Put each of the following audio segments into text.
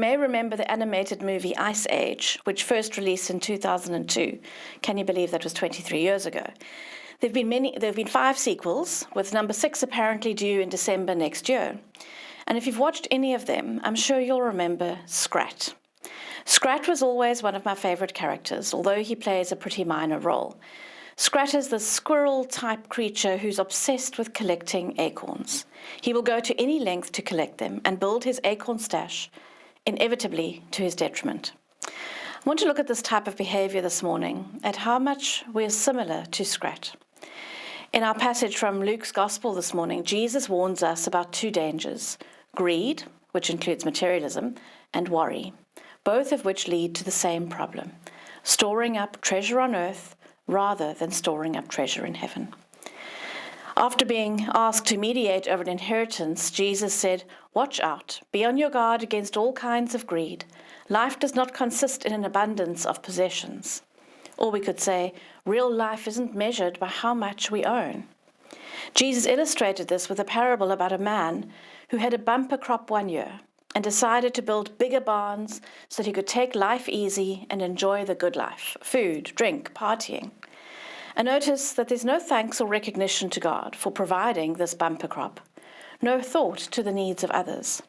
may remember the animated movie Ice Age, which first released in 2002. Can you believe that was 23 years ago? There have been 5 sequels, with number 6 apparently due in December next year. And if you've watched any of them, I'm sure you'll remember Scrat. Scrat was always one of my favorite characters, although he plays a pretty minor role. Scrat is the squirrel-type creature who's obsessed with collecting acorns. He will go to any length to collect them and build his acorn stash, inevitably to his detriment. I want to look at this type of behavior this morning, at how much we're similar to Scrat. In our passage from Luke's Gospel this morning, Jesus warns us about 2 dangers: greed, which includes materialism, and worry, both of which lead to the same problem: storing up treasure on earth rather than storing up treasure in heaven. After being asked to mediate over an inheritance, Jesus said, "Watch out, be on your guard against all kinds of greed. Life does not consist in an abundance of possessions." Or we could say, real life isn't measured by how much we own. Jesus illustrated this with a parable about a man who had a bumper crop one year and decided to build bigger barns so that he could take life easy and enjoy the good life: food, drink, partying. And notice that there's no thanks or recognition to God for providing this bumper crop, no thought to the needs of others.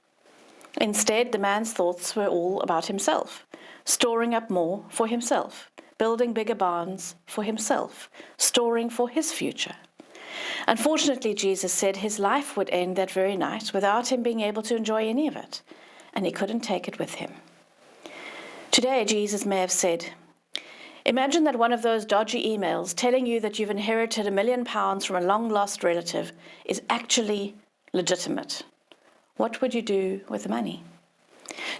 Instead, the man's thoughts were all about himself, storing up more for himself, building bigger barns for himself, storing for his future. Unfortunately, Jesus said his life would end that very night without him being able to enjoy any of it, and he couldn't take it with him. Today, Jesus may have said, imagine that one of those dodgy emails telling you that you've inherited £1 million from a long-lost relative is actually legitimate. What would you do with the money?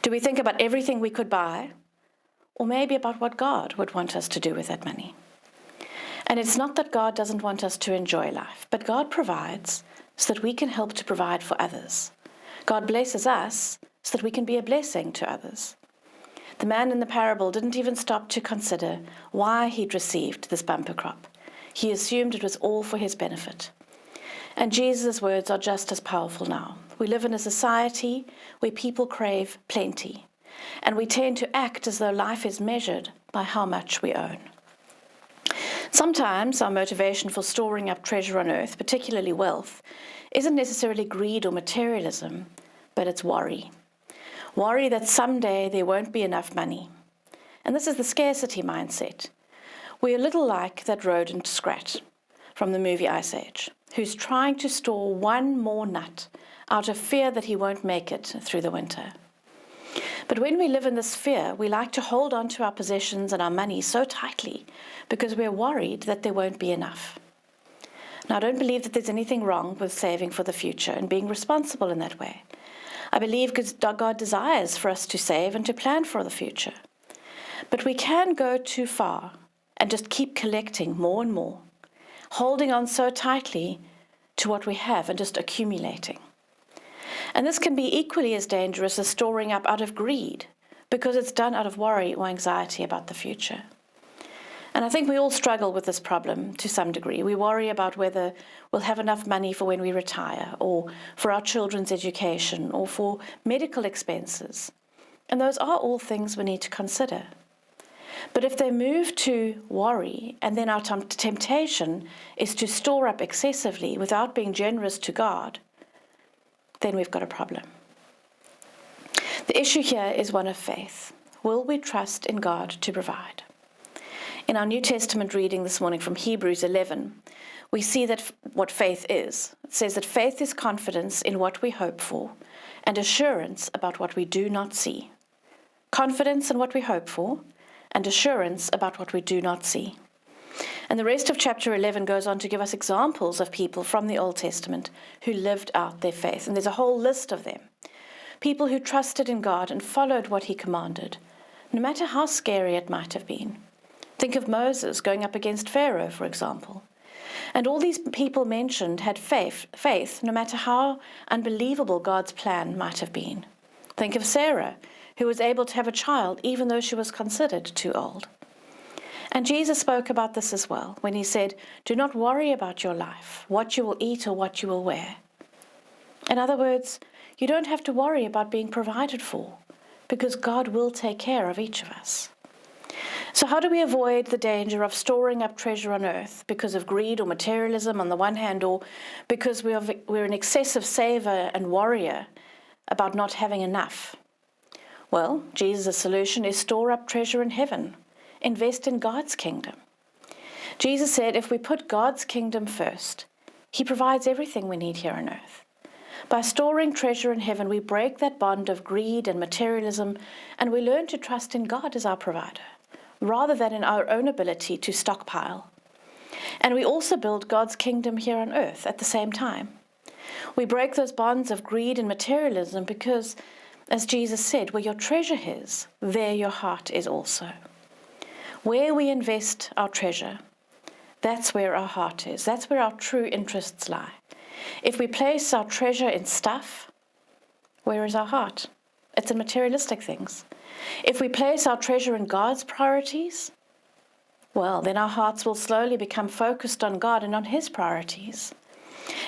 Do we think about everything we could buy, or maybe about what God would want us to do with that money? And it's not that God doesn't want us to enjoy life, but God provides so that we can help to provide for others. God blesses us so that we can be a blessing to others. The man in the parable didn't even stop to consider why he'd received this bumper crop. He assumed it was all for his benefit. And Jesus' words are just as powerful now. We live in a society where people crave plenty, and we tend to act as though life is measured by how much we own. Sometimes our motivation for storing up treasure on earth, particularly wealth, isn't necessarily greed or materialism, but it's worry. Worry that someday there won't be enough money. And this is the scarcity mindset. We're a little like that rodent Scrat from the movie Ice Age, who's trying to store one more nut out of fear that he won't make it through the winter. But when we live in this fear, we like to hold on to our possessions and our money so tightly because we're worried that there won't be enough. Now, I don't believe that there's anything wrong with saving for the future and being responsible in that way. I believe God desires for us to save and to plan for the future. But we can go too far and just keep collecting more and more, holding on so tightly to what we have and just accumulating. And this can be equally as dangerous as storing up out of greed, because it's done out of worry or anxiety about the future. And I think we all struggle with this problem to some degree. We worry about whether we'll have enough money for when we retire, or for our children's education, or for medical expenses. And those are all things we need to consider. But if they move to worry, and then our temptation is to store up excessively without being generous to God, then we've got a problem. The issue here is one of faith. Will we trust in God to provide? In our New Testament reading this morning from Hebrews 11, we see that what faith is. It says that faith is confidence in what we hope for and assurance about what we do not see. Confidence in what we hope for and assurance about what we do not see. And the rest of chapter 11 goes on to give us examples of people from the Old Testament who lived out their faith. And there's a whole list of them. People who trusted in God and followed what he commanded, no matter how scary it might have been. Think of Moses going up against Pharaoh, for example. And all these people mentioned had faith no matter how unbelievable God's plan might have been. Think of Sarah, who was able to have a child even though she was considered too old. And Jesus spoke about this as well when he said, "Do not worry about your life, what you will eat or what you will wear." In other words, you don't have to worry about being provided for because God will take care of each of us. So how do we avoid the danger of storing up treasure on earth because of greed or materialism on the one hand, or because we're an excessive saver and worrier about not having enough? Well, Jesus' solution is store up treasure in heaven. Invest in God's kingdom. Jesus said if we put God's kingdom first, He provides everything we need here on earth. By storing treasure in heaven, we break that bond of greed and materialism, and we learn to trust in God as our provider, rather than in our own ability to stockpile. And we also build God's kingdom here on earth at the same time. We break those bonds of greed and materialism because, as Jesus said, where your treasure is, there your heart is also. Where we invest our treasure, that's where our heart is. That's where our true interests lie. If we place our treasure in stuff, where is our heart? It's in materialistic things. If we place our treasure in God's priorities, well, then our hearts will slowly become focused on God and on His priorities.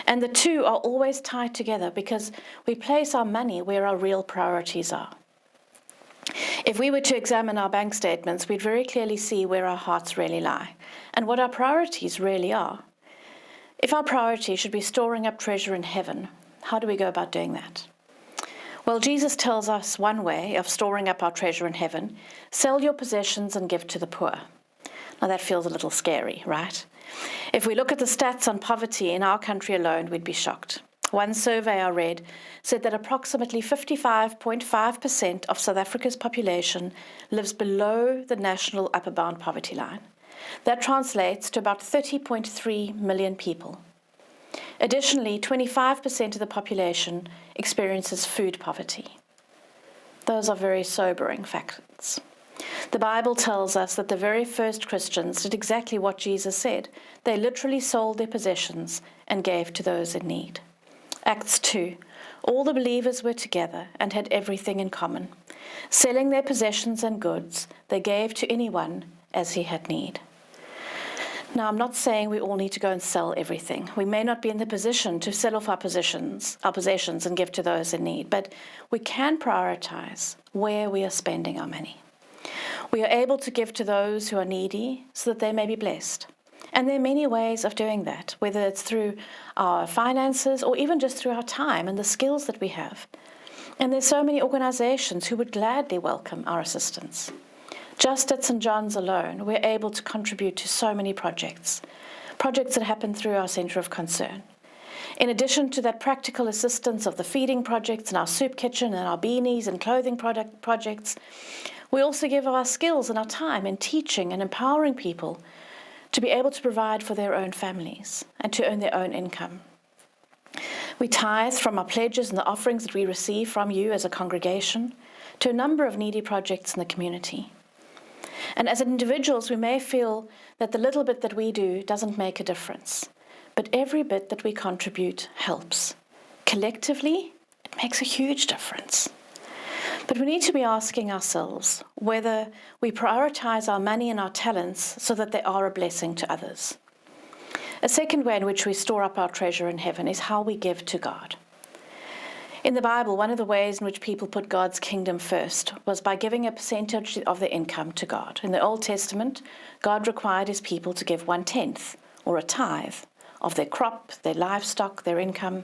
And the two are always tied together because we place our money where our real priorities are. If we were to examine our bank statements, we'd very clearly see where our hearts really lie and what our priorities really are. If our priority should be storing up treasure in heaven, how do we go about doing that? Well, Jesus tells us one way of storing up our treasure in heaven: sell your possessions and give to the poor. Now that feels a little scary, right? If we look at the stats on poverty in our country alone, we'd be shocked. One survey I read said that approximately 55.5% of South Africa's population lives below the national upper bound poverty line. That translates to about 30.3 million people. Additionally, 25% of the population experiences food poverty. Those are very sobering facts. The Bible tells us that the very first Christians did exactly what Jesus said. They literally sold their possessions and gave to those in need. Acts 2. All the believers were together and had everything in common. Selling their possessions and goods, they gave to anyone as he had need. Now, I'm not saying we all need to go and sell everything. We may not be in the position to sell off our possessions and give to those in need, but we can prioritize where we are spending our money. We are able to give to those who are needy so that they may be blessed. And there are many ways of doing that, whether it's through our finances or even just through our time and the skills that we have. And there's so many organizations who would gladly welcome our assistance. Just at St. John's alone, we're able to contribute to so many projects that happen through our Centre of Concern. In addition to that practical assistance of the feeding projects and our soup kitchen and our beanies and clothing projects, we also give our skills and our time in teaching and empowering people to be able to provide for their own families and to earn their own income. We tithe from our pledges and the offerings that we receive from you as a congregation to a number of needy projects in the community. And as individuals, we may feel that the little bit that we do doesn't make a difference, but every bit that we contribute helps. Collectively, it makes a huge difference. But we need to be asking ourselves whether we prioritize our money and our talents so that they are a blessing to others. A second way in which we store up our treasure in heaven is how we give to God. In the Bible, one of the ways in which people put God's kingdom first was by giving a percentage of their income to God. In the Old Testament, God required His people to give 1/10, or a tithe, of their crop, their livestock, their income.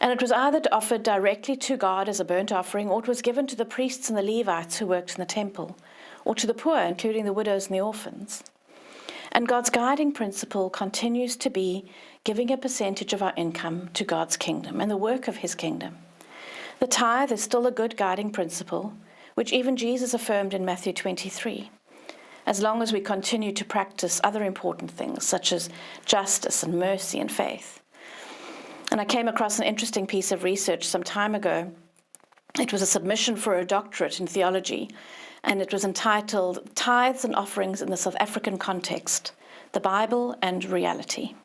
And it was either offered directly to God as a burnt offering, or it was given to the priests and the Levites who worked in the temple, or to the poor, including the widows and the orphans. And God's guiding principle continues to be giving a percentage of our income to God's kingdom and the work of His kingdom. The tithe is still a good guiding principle, which even Jesus affirmed in Matthew 23, as long as we continue to practice other important things such as justice and mercy and faith. And I came across an interesting piece of research some time ago. It was a submission for a doctorate in theology, and it was entitled Tithes and Offerings in the South African Context, the Bible and Reality.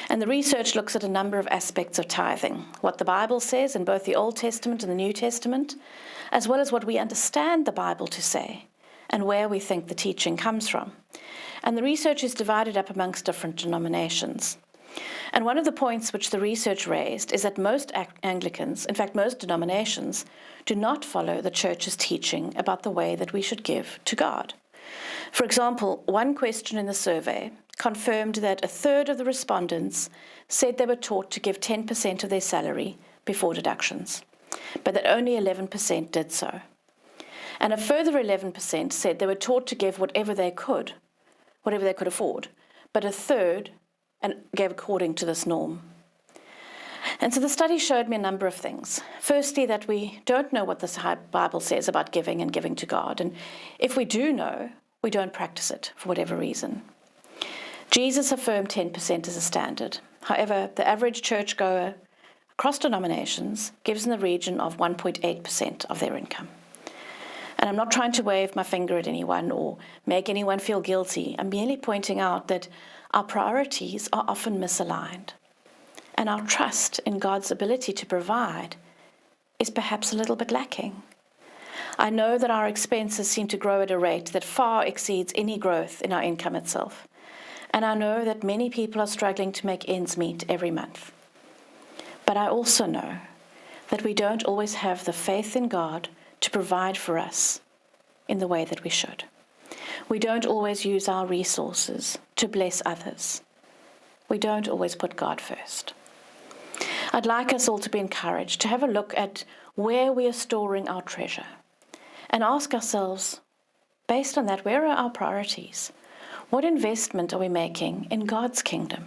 And the research looks at a number of aspects of tithing, what the Bible says in both the Old Testament and the New Testament, as well as what we understand the Bible to say, and where we think the teaching comes from. And the research is divided up amongst different denominations. And one of the points which the research raised is that most Anglicans, in fact most denominations, do not follow the Church's teaching about the way that we should give to God. For example, one question in the survey confirmed that a third of the respondents said they were taught to give 10% of their salary before deductions, but that only 11% did so. And a further 11% said they were taught to give whatever they could afford, but a third gave according to this norm. And so the study showed me a number of things. Firstly, that we don't know what the Bible says about giving and giving to God, and if we do know, we don't practice it for whatever reason. Jesus affirmed 10% as a standard. However, the average churchgoer across denominations gives in the region of 1.8% of their income. And I'm not trying to wave my finger at anyone or make anyone feel guilty. I'm merely pointing out that our priorities are often misaligned, and our trust in God's ability to provide is perhaps a little bit lacking. I know that our expenses seem to grow at a rate that far exceeds any growth in our income itself, and I know that many people are struggling to make ends meet every month. But I also know that we don't always have the faith in God to provide for us in the way that we should. We don't always use our resources to bless others. We don't always put God first. I'd like us all to be encouraged to have a look at where we are storing our treasure and ask ourselves, based on that, where are our priorities? What investment are we making in God's kingdom?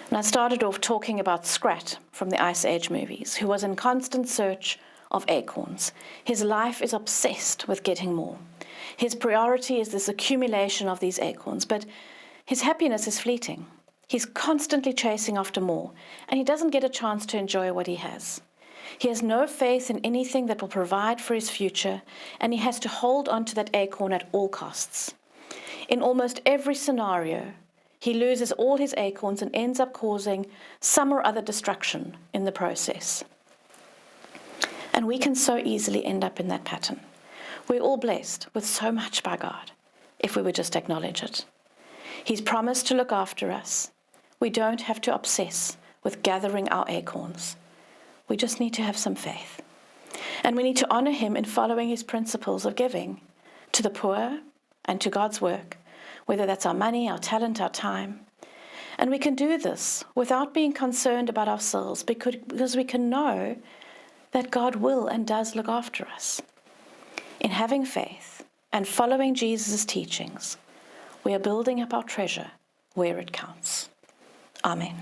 And I started off talking about Scrat from the Ice Age movies, who was in constant search of acorns. His life is obsessed with getting more. His priority is this accumulation of these acorns, but his happiness is fleeting. He's constantly chasing after more, and he doesn't get a chance to enjoy what he has. He has no faith in anything that will provide for his future, and he has to hold on to that acorn at all costs. In almost every scenario, he loses all his acorns and ends up causing some or other destruction in the process. And we can so easily end up in that pattern. We're all blessed with so much by God, if we would just acknowledge it. He's promised to look after us. We don't have to obsess with gathering our acorns. We just need to have some faith. And we need to honor him in following his principles of giving to the poor and to God's work, whether that's our money, our talent, our time. And we can do this without being concerned about ourselves because we can know that God will and does look after us. In having faith and following Jesus' teachings, we are building up our treasure where it counts. Amen.